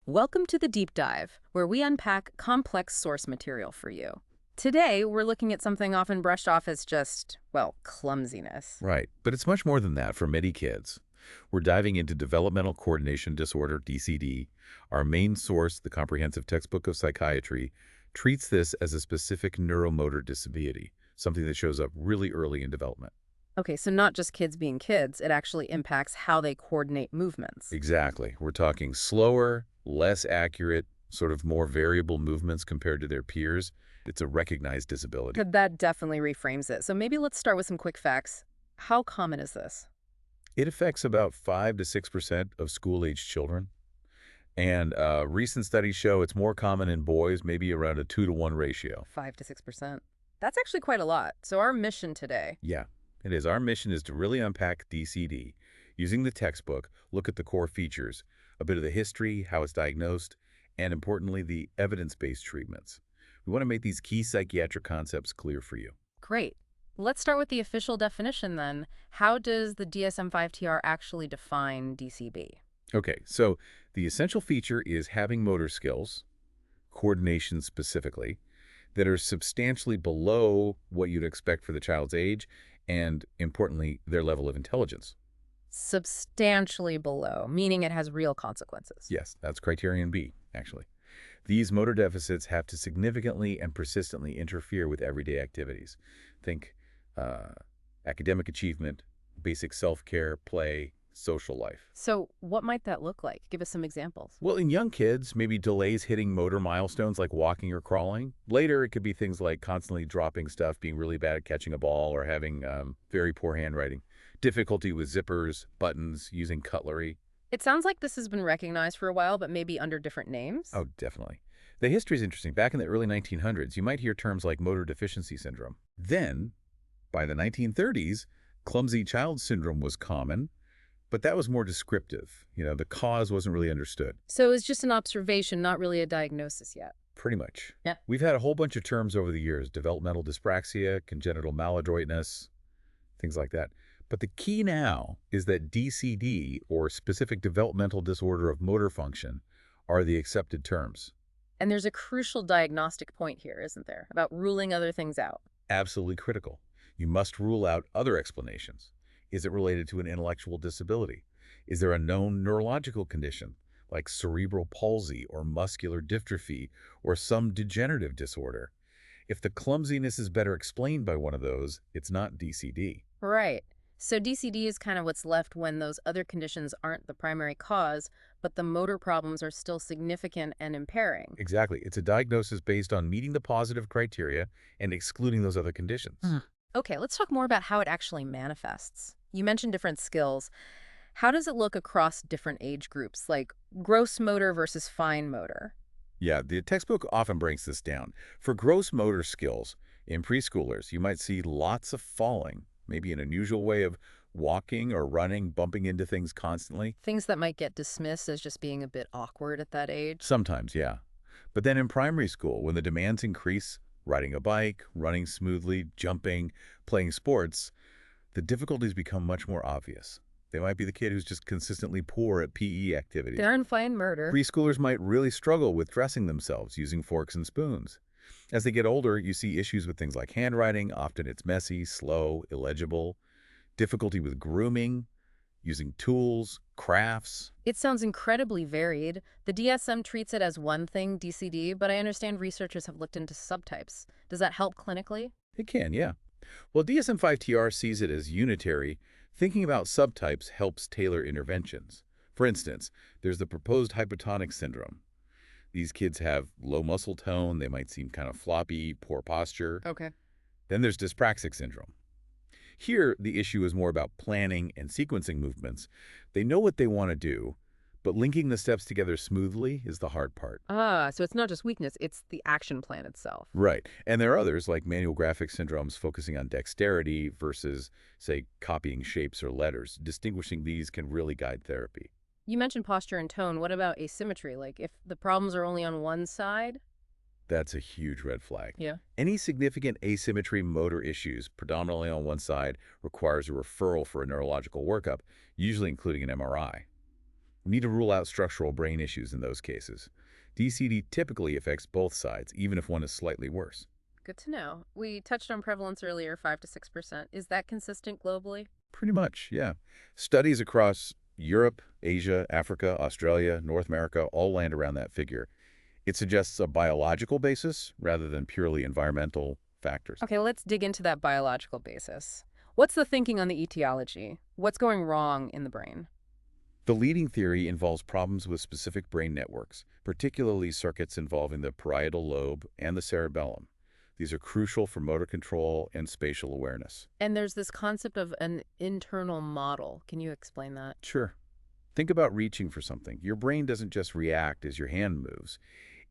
Welcome to the Deep Dive, where we unpack complex source material for you. Today, we're looking at something often brushed off as just, well, clumsiness. Right, but it's much more than that for many kids. We're diving into Developmental Coordination Disorder, DCD. Our main source, the Comprehensive Textbook of Psychiatry, treats this as a specific neuromotor disability, something that shows up really early in development. Okay, so not just kids being kids, it actually impacts how they coordinate movements. Exactly. We're talking slower, less accurate, sort of more variable movements compared to their peers. It's a recognized disability. That definitely reframes it. So maybe let's start with some quick facts. How common is this? It affects about 5 to 6% of school-aged children. And recent studies show it's more common in boys, maybe around a 2-to-1 ratio. 5 to 6%. That's actually quite a lot. So our mission today. Yeah, it is. Our mission is to really unpack DCD. Using the textbook, look at the core features, a bit of the history, how it's diagnosed, and importantly, the evidence-based treatments. We want to make these key psychiatric concepts clear for you. Great. Let's start with the official definition then. How does the DSM-5-TR actually define DCB? Okay, so the essential feature is having motor skills, coordination specifically, that are substantially below what you'd expect for the child's age and, importantly, their level of intelligence. Substantially below, meaning it has real consequences. Yes, that's criterion B, actually. These motor deficits have to significantly and persistently interfere with everyday activities. Think academic achievement, basic self-care, play, social life. So what might that look like? Give us some examples. Well, in young kids, maybe delays hitting motor milestones like walking or crawling. Later, it could be things like constantly dropping stuff, being really bad at catching a ball, or having very poor handwriting. Difficulty with zippers, buttons, using cutlery. It sounds like this has been recognized for a while, but maybe under different names. Oh, definitely. The history is interesting. Back in the early 1900s, you might hear terms like motor deficiency syndrome. Then, by the 1930s, clumsy child syndrome was common, but that was more descriptive. The cause wasn't really understood. So it was just an observation, not really a diagnosis yet. Pretty much. Yeah. We've had a whole bunch of terms over the years: developmental dyspraxia, congenital maladroitness, things like that. But the key now is that DCD, or specific developmental disorder of motor function, are the accepted terms. And there's a crucial diagnostic point here, isn't there, about ruling other things out? Absolutely critical. You must rule out other explanations. Is it related to an intellectual disability? Is there a known neurological condition, like cerebral palsy or muscular dystrophy or some degenerative disorder? If the clumsiness is better explained by one of those, it's not DCD. Right. So DCD is kind of what's left when those other conditions aren't the primary cause, but the motor problems are still significant and impairing. Exactly. It's a diagnosis based on meeting the positive criteria and excluding those other conditions. Okay, let's talk more about how it actually manifests. You mentioned different skills. How does it look across different age groups, like gross motor versus fine motor? Yeah, the textbook often breaks this down. For gross motor skills, in preschoolers, you might see lots of falling, maybe an unusual way of walking or running, bumping into things constantly. Things that might get dismissed as just being a bit awkward at that age? Sometimes, yeah. But then in primary school, when the demands increase, riding a bike, running smoothly, jumping, playing sports, the difficulties become much more obvious. They might be the kid who's just consistently poor at PE activities. They're in fine motor. Preschoolers might really struggle with dressing themselves using forks and spoons. As they get older, you see issues with things like handwriting. Often it's messy, slow, illegible. Difficulty with grooming, using tools, crafts. It sounds incredibly varied. The DSM treats it as one thing, DCD, but I understand researchers have looked into subtypes. Does that help clinically? It can, yeah. Well, DSM-5-TR sees it as unitary. Thinking about subtypes helps tailor interventions. For instance, there's the proposed hypotonic syndrome. These kids have low muscle tone, they might seem kind of floppy, poor posture. Okay. Then there's dyspraxic syndrome. Here, the issue is more about planning and sequencing movements. They know what they want to do, but linking the steps together smoothly is the hard part. So it's not just weakness, it's the action plan itself. Right. And there are others, like manual graphic syndromes, focusing on dexterity versus, say, copying shapes or letters. Distinguishing these can really guide therapy. You mentioned posture and tone. What about asymmetry? Like if the problems are only on one side? That's a huge red flag. Yeah. Any significant asymmetry motor issues, predominantly on one side, requires a referral for a neurological workup, usually including an MRI. We need to rule out structural brain issues in those cases. DCD typically affects both sides, even if one is slightly worse. Good to know. We touched on prevalence earlier, 5 to 6%. Is that consistent globally? Pretty much, yeah. Studies across Europe, Asia, Africa, Australia, North America all land around that figure. It suggests a biological basis rather than purely environmental factors. Okay, let's dig into that biological basis. What's the thinking on the etiology? What's going wrong in the brain? The leading theory involves problems with specific brain networks, particularly circuits involving the parietal lobe and the cerebellum. These are crucial for motor control and spatial awareness. And there's this concept of an internal model. Can you explain that? Sure. Think about reaching for something. Your brain doesn't just react as your hand moves.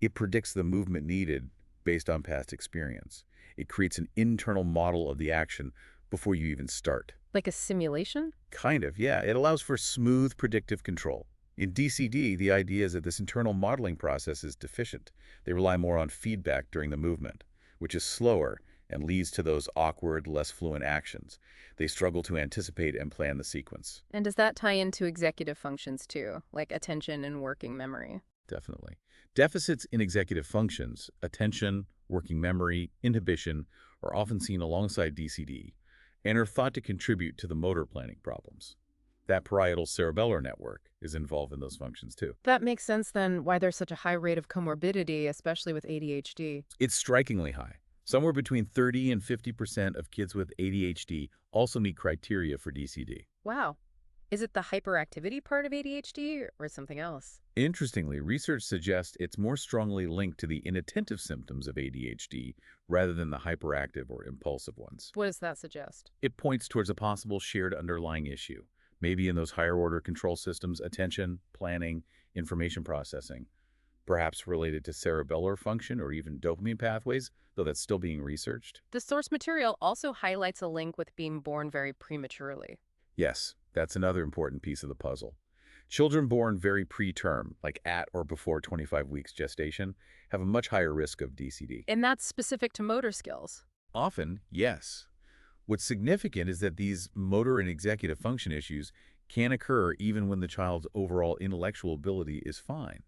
It predicts the movement needed based on past experience. It creates an internal model of the action before you even start. Like a simulation? Kind of, yeah. It allows for smooth predictive control. In DCD, the idea is that this internal modeling process is deficient. They rely more on feedback during the movement, which is slower and leads to those awkward, less fluent actions. They struggle to anticipate and plan the sequence. And does that tie into executive functions too, like attention and working memory? Definitely. Deficits in executive functions, attention, working memory, inhibition, are often seen alongside DCD and are thought to contribute to the motor planning problems. That parietal cerebellar network is involved in those functions too. That makes sense then why there's such a high rate of comorbidity, especially with ADHD. It's strikingly high. Somewhere between 30 and 50% of kids with ADHD also meet criteria for DCD. Wow. Is it the hyperactivity part of ADHD or something else? Interestingly, research suggests it's more strongly linked to the inattentive symptoms of ADHD rather than the hyperactive or impulsive ones. What does that suggest? It points towards a possible shared underlying issue, maybe in those higher-order control systems, attention, planning, information processing, perhaps related to cerebellar function or even dopamine pathways, though that's still being researched. The source material also highlights a link with being born very prematurely. Yes, that's another important piece of the puzzle. Children born very preterm, like at or before 25 weeks gestation, have a much higher risk of DCD. And that's specific to motor skills. Often, yes. What's significant is that these motor and executive function issues can occur even when the child's overall intellectual ability is fine.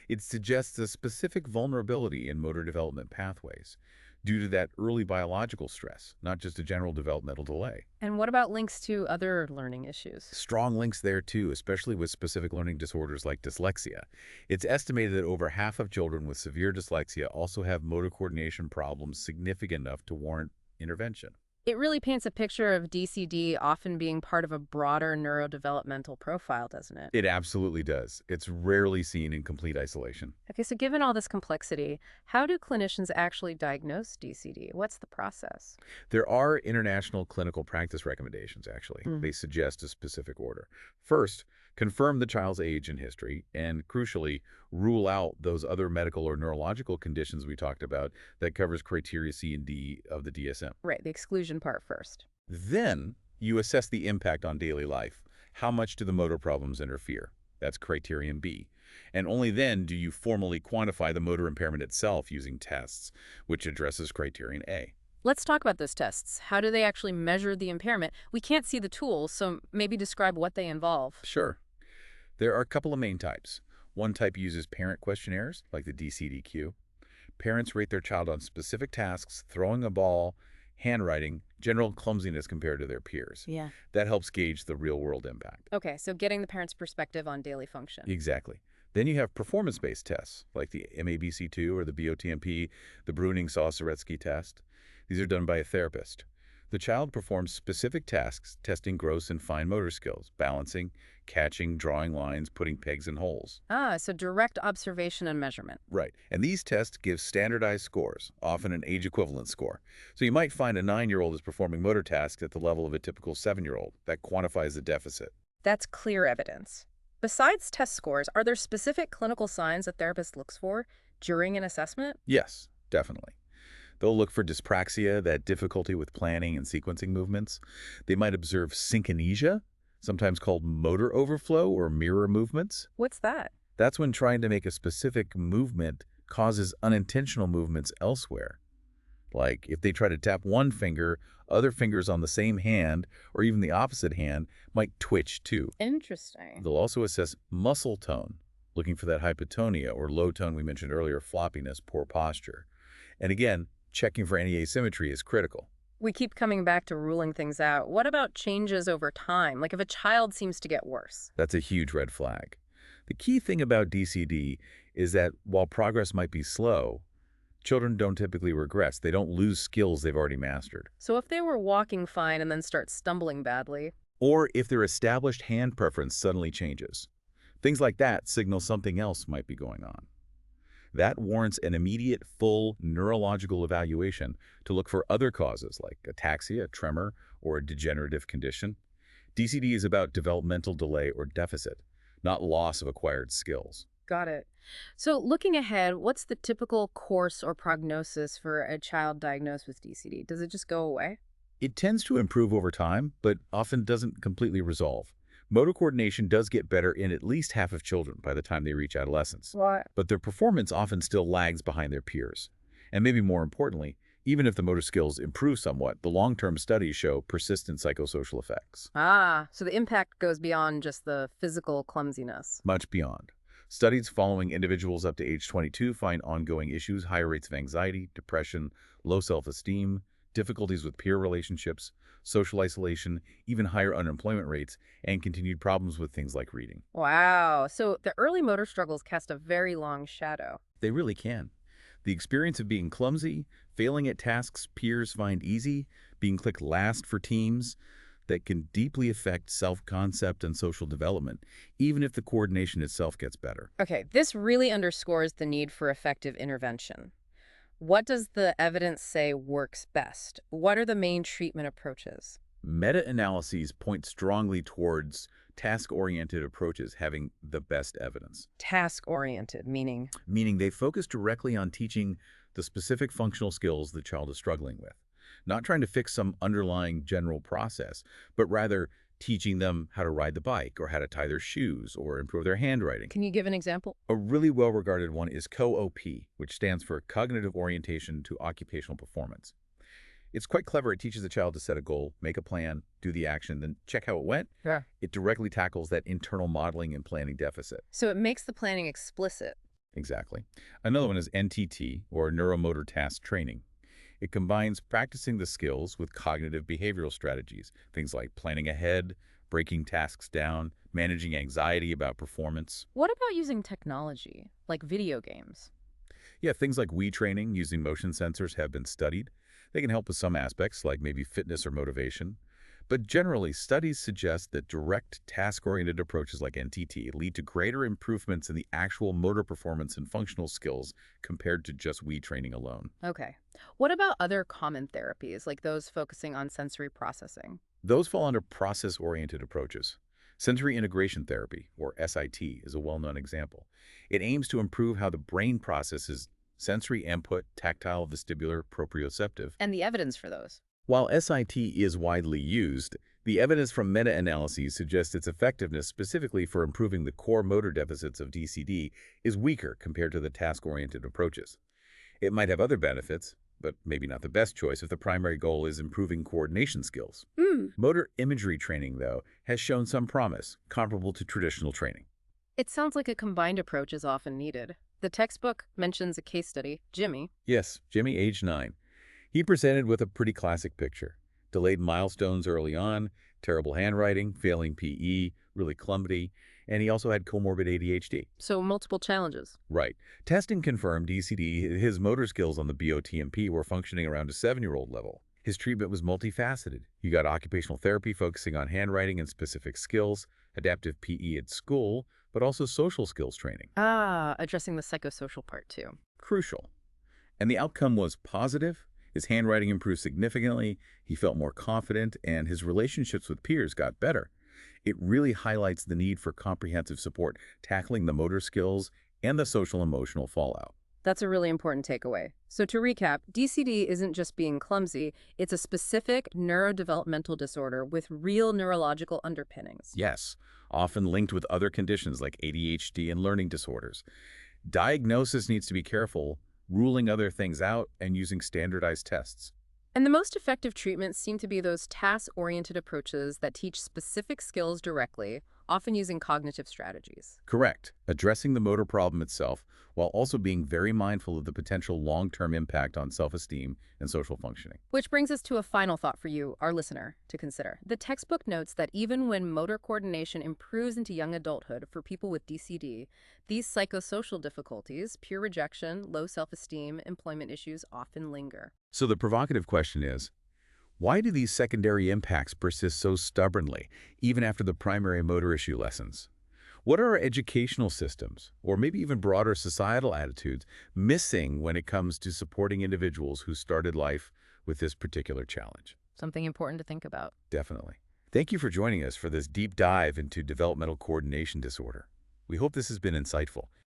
It suggests a specific vulnerability in motor development pathways due to that early biological stress, not just a general developmental delay. And what about links to other learning issues? Strong links there too, especially with specific learning disorders like dyslexia. It's estimated that over half of children with severe dyslexia also have motor coordination problems significant enough to warrant intervention. It really paints a picture of DCD often being part of a broader neurodevelopmental profile, doesn't it? It absolutely does. It's rarely seen in complete isolation. Okay, so given all this complexity, how do clinicians actually diagnose DCD? What's the process? There are international clinical practice recommendations, actually. They suggest a specific order. First, confirm the child's age and history, and crucially, rule out those other medical or neurological conditions we talked about that covers criteria C and D of the DSM. Right, the exclusion part first. Then, you assess the impact on daily life. How much do the motor problems interfere? That's criterion B. And only then do you formally quantify the motor impairment itself using tests, which addresses criterion A. Let's talk about those tests. How do they actually measure the impairment? We can't see the tools, so maybe describe what they involve. Sure. There are a couple of main types. One type uses parent questionnaires, like the DCDQ. Parents rate their child on specific tasks, throwing a ball, handwriting, general clumsiness compared to their peers. Yeah. That helps gauge the real-world impact. Okay, so getting the parent's perspective on daily function. Exactly. Then you have performance-based tests, like the MABC2 or the BOTMP, the Bruning-Saw-Suretsky test. These are done by a therapist. The child performs specific tasks, testing gross and fine motor skills, balancing, catching, drawing lines, putting pegs in holes. Ah, so direct observation and measurement. Right. And these tests give standardized scores, often an age equivalent score. So you might find a 9-year-old is performing motor tasks at the level of a typical 7-year-old. That quantifies the deficit. That's clear evidence. Besides test scores, are there specific clinical signs a therapist looks for during an assessment? Yes, definitely. They'll look for dyspraxia, that difficulty with planning and sequencing movements. They might observe synkinesia, sometimes called motor overflow or mirror movements. What's that? That's when trying to make a specific movement causes unintentional movements elsewhere. Like if they try to tap one finger, other fingers on the same hand or even the opposite hand might twitch too. Interesting. They'll also assess muscle tone, looking for that hypotonia or low tone we mentioned earlier, floppiness, poor posture. And again, checking for any asymmetry is critical. We keep coming back to ruling things out. What about changes over time? Like if a child seems to get worse? That's a huge red flag. The key thing about DCD is that while progress might be slow, children don't typically regress. They don't lose skills they've already mastered. So if they were walking fine and then start stumbling badly? Or if their established hand preference suddenly changes. Things like that signal something else might be going on. That warrants an immediate full neurological evaluation to look for other causes like ataxia, tremor, or a degenerative condition. DCD is about developmental delay or deficit, not loss of acquired skills. Got it. So looking ahead, what's the typical course or prognosis for a child diagnosed with DCD? Does it just go away? It tends to improve over time, but often doesn't completely resolve. Motor coordination does get better in at least half of children by the time they reach adolescence, What? but their performance often still lags behind their peers. And maybe more importantly, even if the motor skills improve somewhat, the long-term studies show persistent psychosocial effects. Ah, so the impact goes beyond just the physical clumsiness. Much beyond. Studies following individuals up to age 22 find ongoing issues, higher rates of anxiety, depression, low self-esteem, difficulties with peer relationships, social isolation, even higher unemployment rates, and continued problems with things like reading. Wow. So the early motor struggles cast a very long shadow. They really can. The experience of being clumsy, failing at tasks peers find easy, being clicked last for teams, that can deeply affect self-concept and social development, even if the coordination itself gets better. Okay, this really underscores the need for effective intervention. What does the evidence say works best? What are the main treatment approaches? Meta-analyses point strongly towards task-oriented approaches having the best evidence, Task-oriented, meaning? meaning they focus directly on teaching the specific functional skills the child is struggling with, not trying to fix some underlying general process, but rather teaching them how to ride the bike or how to tie their shoes or improve their handwriting. Can you give an example? A really well-regarded one is COOP, which stands for Cognitive Orientation to Occupational Performance. It's quite clever. It teaches a child to set a goal, make a plan, do the action, then check how it went. Yeah. It directly tackles that internal modeling and planning deficit. So it makes the planning explicit. Exactly. Another one is NTT, or Neuromotor Task Training. It combines practicing the skills with cognitive behavioral strategies, things like planning ahead, breaking tasks down, managing anxiety about performance. What about using technology, like video games? Yeah, things like Wii training using motion sensors have been studied. They can help with some aspects, like maybe fitness or motivation. But generally, studies suggest that direct task-oriented approaches like NTT lead to greater improvements in the actual motor performance and functional skills compared to just Wii training alone. Okay. What about other common therapies, like those focusing on sensory processing? Those fall under process-oriented approaches. Sensory integration therapy, or SIT, is a well-known example. It aims to improve how the brain processes sensory input, tactile, vestibular, proprioceptive. And the evidence for those? While SIT is widely used, the evidence from meta-analyses suggests its effectiveness specifically for improving the core motor deficits of DCD is weaker compared to the task-oriented approaches. It might have other benefits, but maybe not the best choice if the primary goal is improving coordination skills. Motor imagery training, though, has shown some promise, comparable to traditional training. It sounds like a combined approach is often needed. The textbook mentions a case study, Jimmy. Yes, Jimmy, age 9. He presented with a pretty classic picture. Delayed milestones early on, terrible handwriting, failing PE, really clumsy, and he also had comorbid ADHD. So multiple challenges. Right. Testing confirmed DCD, his motor skills on the BOTMP were functioning around a 7-year-old level. His treatment was multifaceted. You got occupational therapy focusing on handwriting and specific skills, adaptive PE at school, but also social skills training. Ah, addressing the psychosocial part too. Crucial. And the outcome was positive. His handwriting improved significantly, he felt more confident, and his relationships with peers got better. It really highlights the need for comprehensive support, tackling the motor skills and the social-emotional fallout. That's a really important takeaway. So to recap, DCD isn't just being clumsy, it's a specific neurodevelopmental disorder with real neurological underpinnings. Yes, often linked with other conditions like ADHD and learning disorders. Diagnosis needs to be careful, ruling other things out, and using standardized tests. And the most effective treatments seem to be those task-oriented approaches that teach specific skills directly, often using cognitive strategies. Correct. Addressing the motor problem itself while also being very mindful of the potential long-term impact on self-esteem and social functioning. Which brings us to a final thought for you, our listener, to consider. The textbook notes that even when motor coordination improves into young adulthood for people with DCD, these psychosocial difficulties, peer rejection, low self-esteem, employment issues often linger. So the provocative question is, why do these secondary impacts persist so stubbornly, even after the primary motor issue lessens? What are our educational systems, or maybe even broader societal attitudes, missing when it comes to supporting individuals who started life with this particular challenge? Something important to think about. Definitely. Thank you for joining us for this deep dive into developmental coordination disorder. We hope this has been insightful.